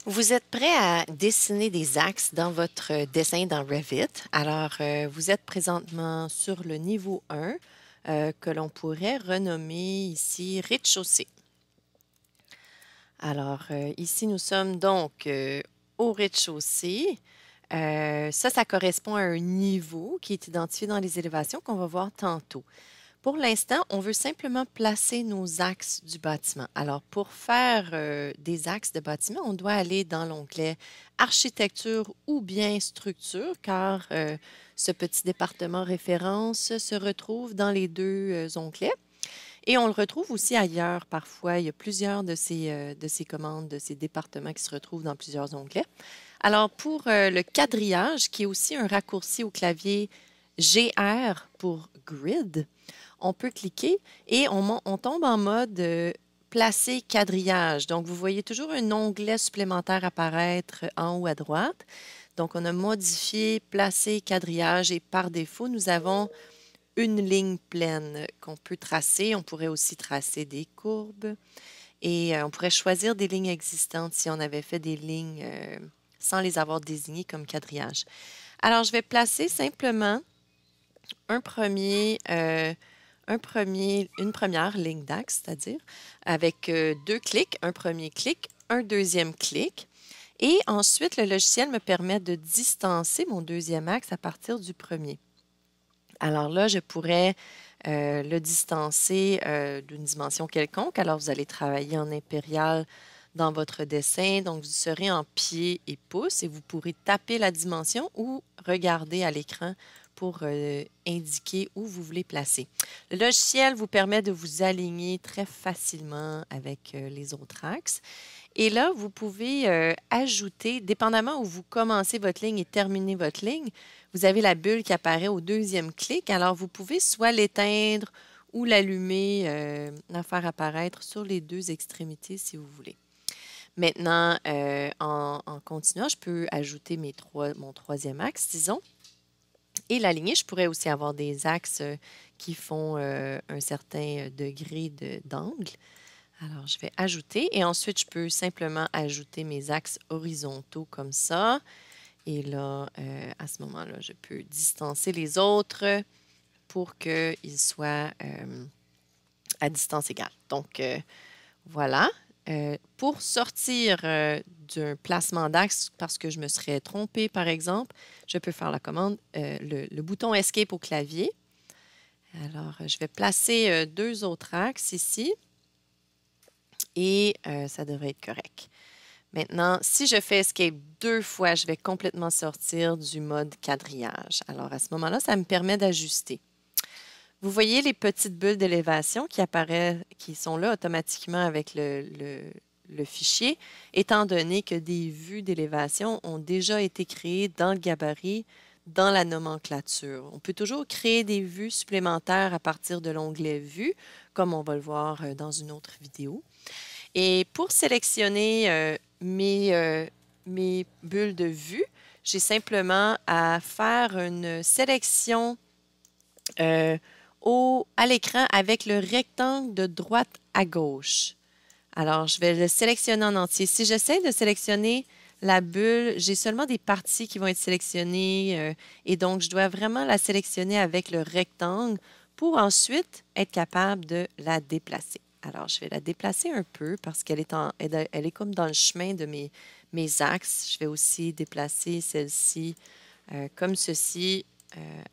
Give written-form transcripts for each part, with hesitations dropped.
Vous êtes prêt à dessiner des axes dans votre dessin dans Revit. Alors, vous êtes présentement sur le niveau 1 que l'on pourrait renommer ici rez-de-chaussée. Alors, ici, nous sommes donc au rez-de-chaussée. Ça correspond à un niveau qui est identifié dans les élévations qu'on va voir tantôt. Pour l'instant, on veut simplement placer nos axes du bâtiment. Alors, pour faire des axes de bâtiment, on doit aller dans l'onglet Architecture ou bien Structure, car ce petit département référence se retrouve dans les deux onglets. Et on le retrouve aussi ailleurs parfois. Il y a plusieurs de ces commandes, de ces départements qui se retrouvent dans plusieurs onglets. Alors, pour le quadrillage, qui est aussi un raccourci au clavier GR pour Grid, on peut cliquer et on tombe en mode placer quadrillage. Donc, vous voyez toujours un onglet supplémentaire apparaître en haut à droite. Donc, on a modifié, placer quadrillage et par défaut, nous avons une ligne pleine qu'on peut tracer. On pourrait aussi tracer des courbes et on pourrait choisir des lignes existantes si on avait fait des lignes sans les avoir désignées comme quadrillage. Alors, je vais placer simplement un premier, une première ligne d'axe, c'est-à-dire avec deux clics, un premier clic, un deuxième clic. Et ensuite, le logiciel me permet de distancer mon deuxième axe à partir du premier. Alors là, je pourrais le distancer d'une dimension quelconque. Alors, vous allez travailler en impérial dans votre dessin. Donc, vous serez en pieds et pouces et vous pourrez taper la dimension ou regarder à l'écran pour indiquer où vous voulez placer. Le logiciel vous permet de vous aligner très facilement avec les autres axes. Et là, vous pouvez ajouter, dépendamment où vous commencez votre ligne et terminez votre ligne, vous avez la bulle qui apparaît au deuxième clic. Alors, vous pouvez soit l'éteindre ou l'allumer, la faire apparaître sur les deux extrémités si vous voulez. Maintenant, en continuant, je peux ajouter mon troisième axe, disons, et l'aligner. Je pourrais aussi avoir des axes qui font un certain degré d'angle. Alors, je vais ajouter et ensuite, je peux simplement ajouter mes axes horizontaux comme ça. Et là, à ce moment-là, je peux distancer les autres pour qu'ils soient à distance égale. Donc, voilà. Pour sortir d'un placement d'axe parce que je me serais trompée, par exemple, je peux faire la commande, le bouton Escape au clavier. Alors, je vais placer deux autres axes ici et ça devrait être correct. Maintenant, si je fais Escape deux fois, je vais complètement sortir du mode quadrillage. Alors, à ce moment-là, ça me permet d'ajuster. Vous voyez les petites bulles d'élévation qui apparaissent, qui sont là automatiquement avec le fichier, étant donné que des vues d'élévation ont déjà été créées dans le gabarit, dans la nomenclature. On peut toujours créer des vues supplémentaires à partir de l'onglet Vues, comme on va le voir dans une autre vidéo. Et pour sélectionner mes bulles de vue, j'ai simplement à faire une sélection à l'écran avec le rectangle de droite à gauche. Alors, je vais le sélectionner en entier. Si j'essaie de sélectionner la bulle, j'ai seulement des parties qui vont être sélectionnées et donc je dois vraiment la sélectionner avec le rectangle pour ensuite être capable de la déplacer. Alors, je vais la déplacer un peu parce qu'elle est comme dans le chemin de mes axes. Je vais aussi déplacer celle-ci comme ceci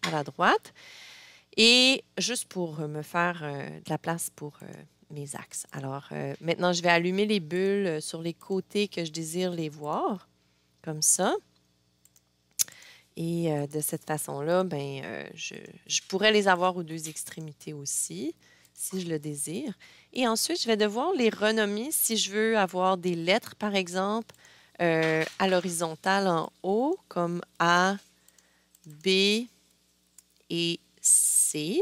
à la droite. Et juste pour me faire de la place pour mes axes. Alors, maintenant, je vais allumer les bulles sur les côtés que je désire les voir, comme ça. Et de cette façon-là, ben, je pourrais les avoir aux deux extrémités aussi, si je le désire. Et ensuite, je vais devoir les renommer si je veux avoir des lettres, par exemple, à l'horizontale en haut, comme A, B et C,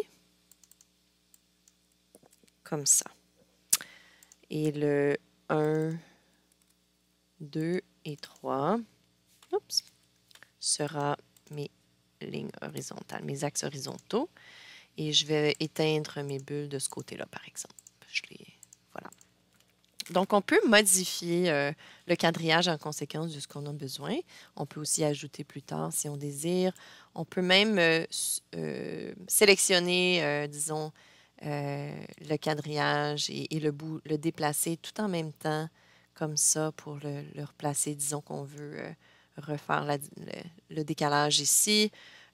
comme ça. Et le 1, 2 et 3 oups, sera mes lignes horizontales, mes axes horizontaux. Et je vais éteindre mes bulles de ce côté-là, par exemple. Voilà. Donc, on peut modifier le quadrillage en conséquence de ce qu'on a besoin. On peut aussi ajouter plus tard si on désire. On peut même sélectionner, disons, le quadrillage et le bout, le déplacer tout en même temps, comme ça, pour le replacer. Disons qu'on veut refaire le décalage ici.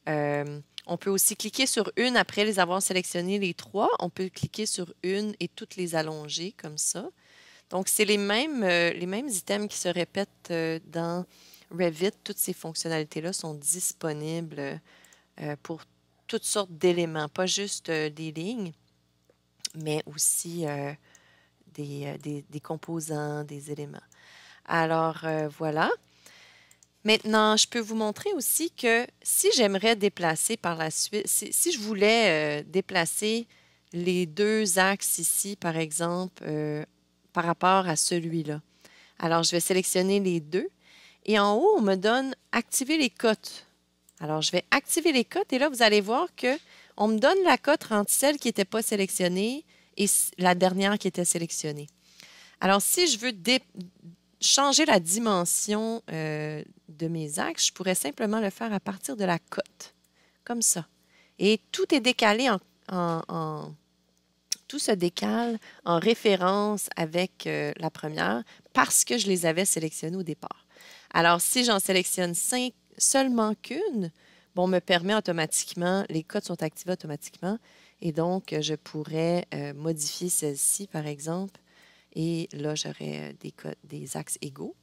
On peut aussi cliquer sur une après les avoir sélectionnés les trois. On peut cliquer sur une et toutes les allonger comme ça. Donc, c'est les mêmes items qui se répètent dans Revit. Toutes ces fonctionnalités-là sont disponibles pour toutes sortes d'éléments, pas juste des lignes, mais aussi des composants, des éléments. Alors, voilà. Maintenant, je peux vous montrer aussi que si j'aimerais déplacer par la suite, si je voulais déplacer les deux axes ici, par exemple, par rapport à celui-là. Alors, je vais sélectionner les deux et en haut, on me donne activer les cotes. Alors, je vais activer les cotes et là, vous allez voir qu'on me donne la cote entre celle qui n'était pas sélectionnée et la dernière qui était sélectionnée. Alors, si je veux changer la dimension de mes axes, je pourrais simplement le faire à partir de la cote, comme ça. Et tout est décalé tout se décale en référence avec la première parce que je les avais sélectionnés au départ. Alors, si j'en sélectionne seulement qu'une, bon, me permet automatiquement, les codes sont activés automatiquement et donc je pourrais modifier celle-ci, par exemple, et là, j'aurais des axes égaux.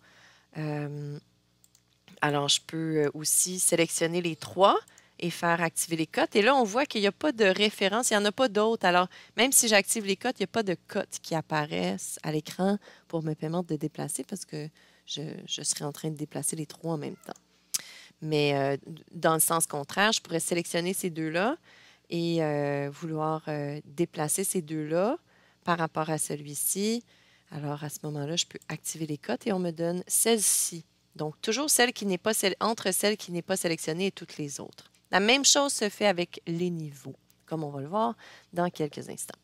Alors, je peux aussi sélectionner les trois et faire activer les cotes. Et là, on voit qu'il n'y a pas de référence, il n'y en a pas d'autres. Alors, même si j'active les cotes, il n'y a pas de cotes qui apparaissent à l'écran pour me permettre de déplacer parce que je serais en train de déplacer les trois en même temps. Mais dans le sens contraire, je pourrais sélectionner ces deux-là et vouloir déplacer ces deux-là par rapport à celui-ci. Alors, à ce moment-là, je peux activer les cotes et on me donne celle-ci. Donc, toujours celle qui n'est pas entre celle qui n'est pas sélectionnée et toutes les autres. La même chose se fait avec les niveaux, comme on va le voir dans quelques instants.